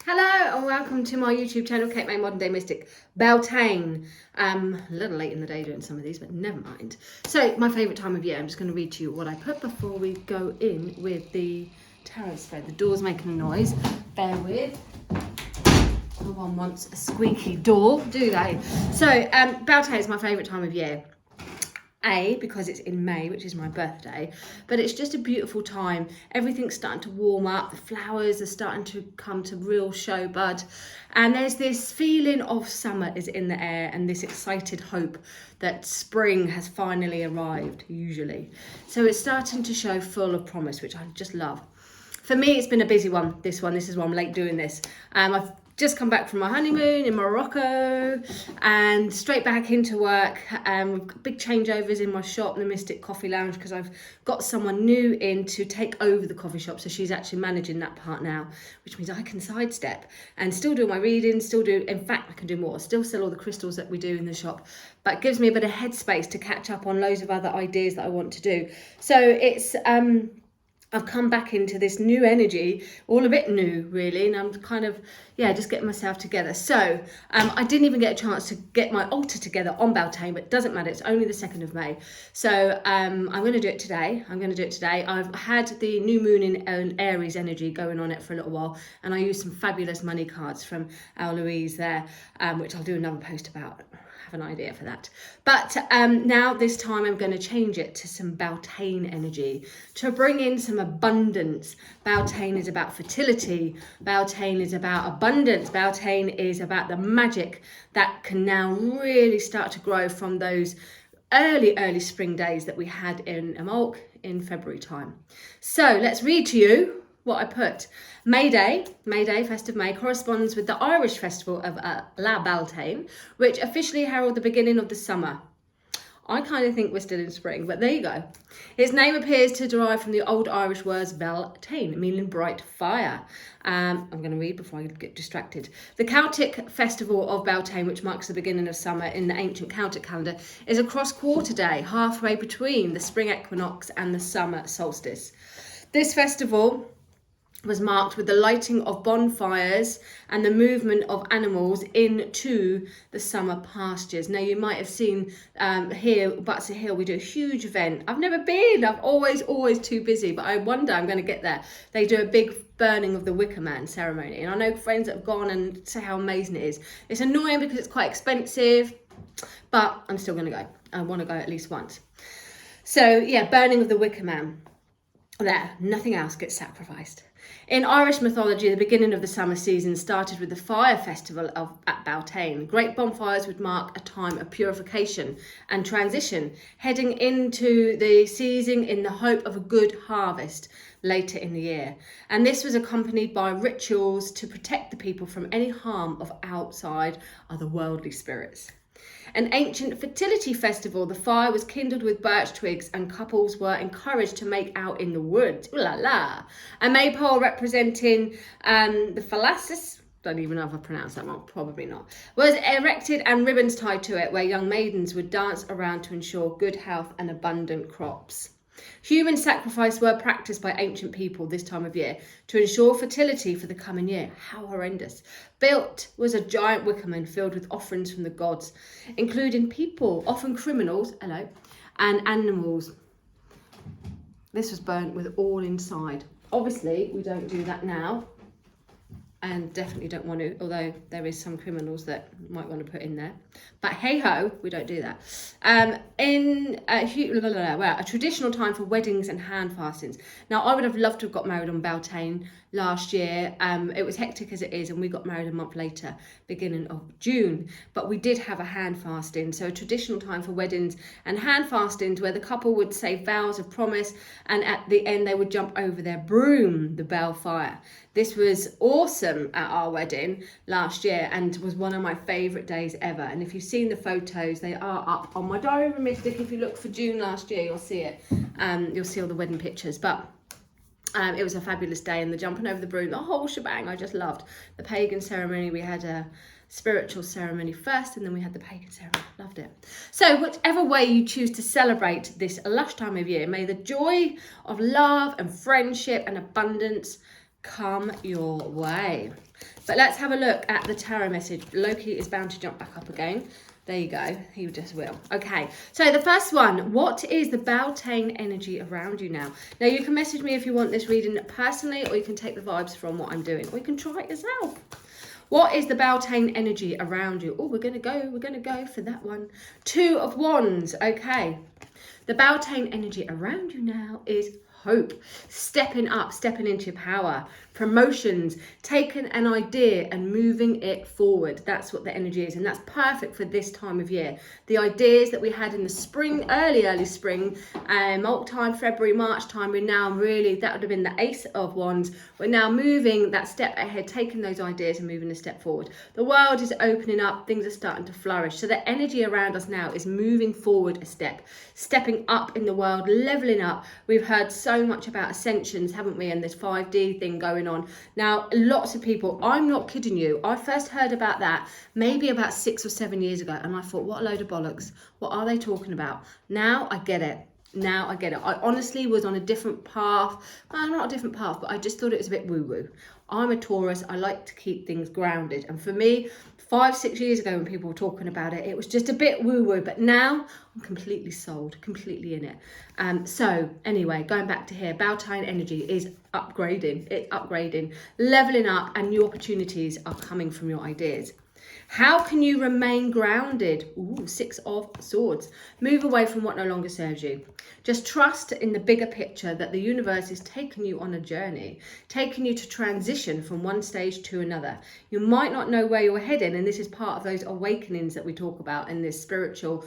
Hello and welcome to my YouTube channel, Kate May Modern Day Mystic, Beltane. A little late in the day doing some of these, but never mind. So, my favourite time of year, I'm just going to read to you what I put before we go in with the tarot spread. The door's making a noise, bear with. No one wants a squeaky door, do they? So, Beltane is my favourite time of year. Because it's in May, which is my birthday, but it's just a beautiful time. Everything's starting to warm up, the flowers are starting to come to real show bud, and there's this feeling of summer is in the air and this excited hope that spring has finally arrived, usually. So it's starting to show full of promise, which I just love. For me, it's been a busy one, this is why I'm late doing this. I've just come back from my honeymoon in Morocco and straight back into work. We've got big changeovers in my shop, the Mystic Coffee Lounge, because I've got someone new in to take over the coffee shop. So she's actually managing that part now, which means I can sidestep and still do my reading, in fact, I can do more, still sell all the crystals that we do in the shop, but it gives me a bit of headspace to catch up on loads of other ideas that I want to do. So it's, I've come back into this new energy, all a bit new really, and I'm kind of, just getting myself together. So I didn't even get a chance to get my altar together on Beltane, but it doesn't matter, it's only the 2nd of May. So I'm going to do it today. I've had the new moon in Aries energy going on it for a little while, and I used some fabulous money cards from Al Louise there, which I'll do another post about. An idea for that, but now this time I'm going to change it to some Beltane energy to bring in some abundance. Beltane is about fertility, Beltane is about abundance, Beltane is about the magic that can now really start to grow from those early spring days that we had in Amolk in February time. So let's read to you what I put. May Day, Festive May, corresponds with the Irish festival of La Beltane, which officially herald the beginning of the summer. I kind of think we're still in spring, but there you go. Its name appears to derive from the old Irish words Beltane, meaning bright fire. I'm going to read before I get distracted. The Celtic festival of Beltane, which marks the beginning of summer in the ancient Celtic calendar, is a cross-quarter day, halfway between the spring equinox and the summer solstice. This festival was marked with the lighting of bonfires and the movement of animals into the summer pastures. Now you might have seen here, Butser Hill, we do a huge event. I've never been, I'm always too busy, but I wonder I'm going to get there. They do a big burning of the Wicker Man ceremony, and I know friends that have gone and say how amazing it is. It's annoying because it's quite expensive, but I'm still going to go. I want to go at least once. So yeah, burning of the Wicker Man. There, nothing else gets sacrificed. In Irish mythology, the beginning of the summer season started with the fire festival at Beltane. Great bonfires would mark a time of purification and transition, heading into the season in the hope of a good harvest later in the year. And this was accompanied by rituals to protect the people from any harm of outside otherworldly spirits. An ancient fertility festival, the fire was kindled with birch twigs and couples were encouraged to make out in the woods. Ooh la la. A maypole representing the phalasis, don't even know if I pronounced that one, probably not, was erected and ribbons tied to it where young maidens would dance around to ensure good health and abundant crops. Human sacrifice were practiced by ancient people this time of year to ensure fertility for the coming year. How horrendous. Built was a giant wicker man filled with offerings from the gods, including people, often criminals, and animals. This was burnt with all inside. Obviously, we don't do that now, and definitely don't want to, although there is some criminals that might want to put in there. But hey-ho, we don't do that. A traditional time for weddings and hand fastings. Now, I would have loved to have got married on Beltane last year. It was hectic as it is, and we got married a month later, beginning of June. But we did have a hand fasting, so a traditional time for weddings and hand fastings where the couple would say vows of promise, and at the end they would jump over their broom, the bell fire. This was awesome at our wedding last year and was one of my favourite days ever. And if you've seen the photos, they are up on my Diary of a Mystic. If you look for June last year, you'll see it. You'll see all the wedding pictures. But it was a fabulous day, and the jumping over the broom, the whole shebang, I just loved. The pagan ceremony, we had a spiritual ceremony first, and then we had the pagan ceremony. Loved it. So whichever way you choose to celebrate this lush time of year, may the joy of love and friendship and abundance come your way. But let's have a look at the tarot message. Loki is bound to jump back up again. There you go. He just will. Okay. So the first one, what is the Beltane energy around you now? Now you can message me if you want this reading personally, or you can take the vibes from what I'm doing, or you can try it yourself. What is the Beltane energy around you? Oh, we're going to go for that one. 2 of Wands. Okay. The Beltane energy around you now is hope, stepping up, stepping into your power, promotions, taking an idea and moving it forward. That's what the energy is, and that's perfect for this time of year. The ideas that we had in the spring, early spring, time, February, March time, we're now really, that would have been the Ace of Wands. We're now moving that step ahead, taking those ideas and moving a step forward. The world is opening up, things are starting to flourish. So the energy around us now is moving forward a step, stepping up in the world, leveling up. We've heard so much about ascensions, haven't we, and this 5D thing going on. Now, lots of people, I'm not kidding you, I first heard about that maybe about 6 or 7 years ago, and I thought, what a load of bollocks. What are they talking about? Now I get it. Now I get it. I honestly was on a different path. Well, not a different path, but I just thought it was a bit woo-woo. I'm a Taurus. I like to keep things grounded. And for me, 5-6 years ago when people were talking about it, it was just a bit woo-woo. But now I'm completely sold, completely in it. So anyway, going back to here, Beltane energy is upgrading. It's upgrading, leveling up, and new opportunities are coming from your ideas. How can you remain grounded? Ooh, 6 of Swords. Move away from what no longer serves you. Just trust in the bigger picture that the universe is taking you on a journey, taking you to transition from one stage to another. You might not know where you're heading, and this is part of those awakenings that we talk about in this spiritual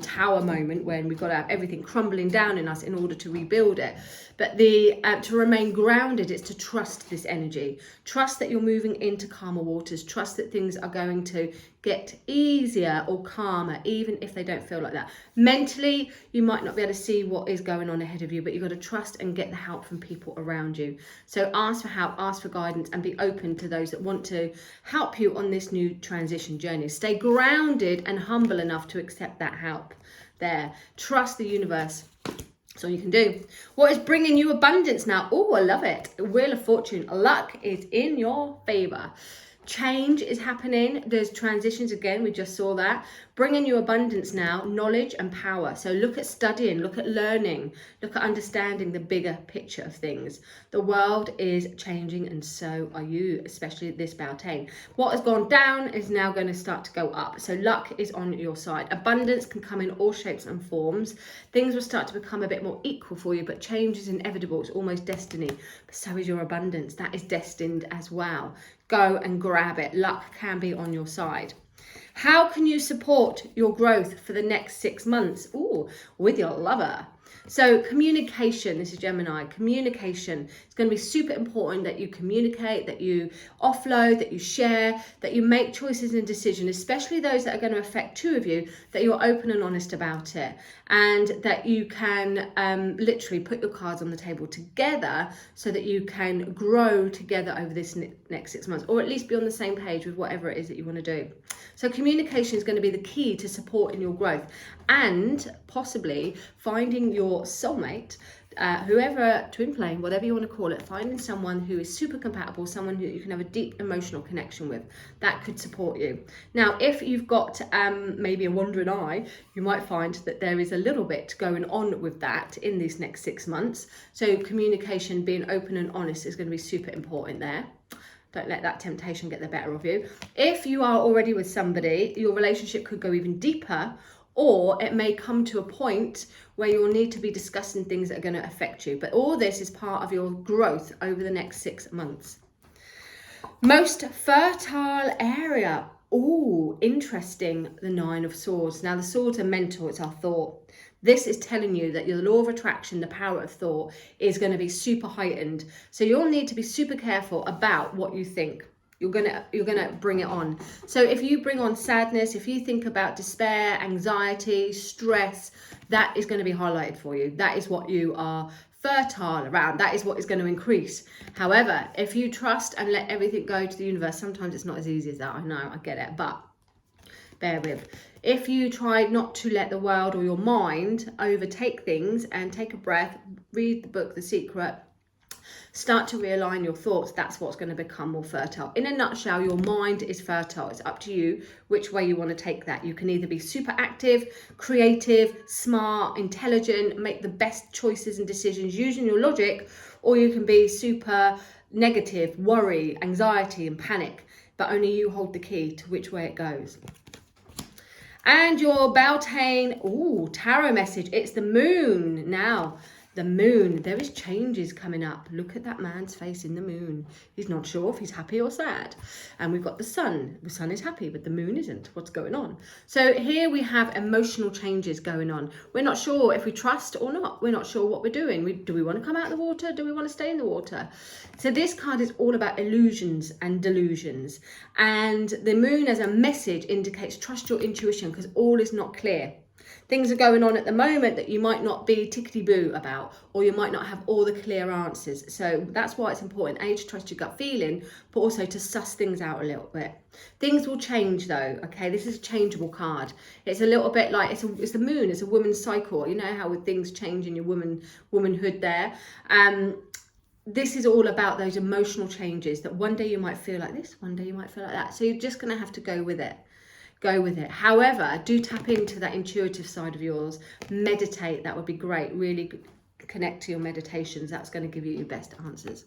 tower moment when we've got to have everything crumbling down in us in order to rebuild it. But to remain grounded is to trust this energy. Trust that you're moving into calmer waters. Trust that things are going to get easier or calmer, even if they don't feel like that. Mentally, you might not be able to see what is going on ahead of you, but you've got to trust and get the help from people around you. So ask for help, ask for guidance, and be open to those that want to help you on this new transition journey. Stay grounded and humble enough to accept that help there. Trust the universe. That's all you can do. What is bringing you abundance now? Oh, I love it. Wheel of Fortune. Luck is in your favor. Change is happening. There's transitions again. We just saw that. Bringing you abundance now, knowledge and power. So look at studying, look at learning, look at understanding the bigger picture of things. The world is changing, and so are you, especially this Beltane. What has gone down is now going to start to go up. So luck is on your side. Abundance can come in all shapes and forms. Things will start to become a bit more equal for you, but change is inevitable. It's almost destiny. But so is your abundance. That is destined as well. Go and grab it. Luck can be on your side. How can you support your growth for the next 6 months? Ooh, with your lover. So communication, this is Gemini, communication. It's going to be super important that you communicate, that you offload, that you share, that you make choices and decisions, especially those that are going to affect 2 of you, that you're open and honest about it. And that you can literally put your cards on the table together so that you can grow together over this next 6 months, or at least be on the same page with whatever it is that you want to do. So communication is going to be the key to supporting your growth, and possibly finding your soulmate, whoever, twin flame, whatever you want to call it, finding someone who is super compatible, someone who you can have a deep emotional connection with, that could support you. Now, if you've got maybe a wandering eye, you might find that there is a little bit going on with that in these next 6 months. So communication, being open and honest, is going to be super important there. Don't let that temptation get the better of you. If you are already with somebody, your relationship could go even deeper, or it may come to a point where you'll need to be discussing things that are going to affect you. But all this is part of your growth over the next 6 months. Most fertile area. Ooh, interesting. The 9 of Swords. Now, the swords are mental. It's our thought. This is telling you that your law of attraction, the power of thought, is going to be super heightened. So you'll need to be super careful about what you think. You're gonna bring it on. So if you bring on sadness, if you think about despair, anxiety, stress, that is going to be highlighted for you. That is what you are fertile around. That is what is going to increase. However, if you trust and let everything go to the universe, sometimes it's not as easy as that. I know, I get it, but bear with. If you try not to let the world or your mind overtake things, and take a breath, read the book The Secret, Start to realign your thoughts. That's what's going to become more fertile. In a nutshell, your mind is fertile. It's up to you which way you want to take that. You can either be super active, creative, smart, intelligent, make the best choices and decisions using your logic, or you can be super negative, worry, anxiety, and panic. But only you hold the key to which way it goes. And your Beltane, tarot message, it's the moon. Now, the moon, there is changes coming up. Look at that man's face in the moon. He's not sure if he's happy or sad. And we've got the sun. The sun is happy, but the moon isn't. What's going on? So here we have emotional changes going on. We're not sure if we trust or not. We're not sure what we're doing. Do we want to come out of the water? Do we want to stay in the water? So this card is all about illusions and delusions. And the moon as a message indicates trust your intuition, because all is not clear. Things are going on at the moment that you might not be tickety-boo about, or you might not have all the clear answers. So that's why it's important, A, to trust your gut feeling, but also to suss things out a little bit. Things will change though, okay? This is a changeable card. It's a little bit like, it's the moon, it's a woman's cycle. You know how with things change in your womanhood there. This is all about those emotional changes that one day you might feel like this, one day you might feel like that. So you're just going to have to go with it. Go with it. However, do tap into that intuitive side of yours. Meditate. That would be great. Really connect to your meditations. That's going to give you your best answers.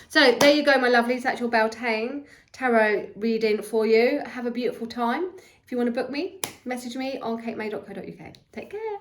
So there you go, my lovelies. That's your Beltane tarot reading for you. Have a beautiful time. If you want to book me, message me on katemae.co.uk. Take care.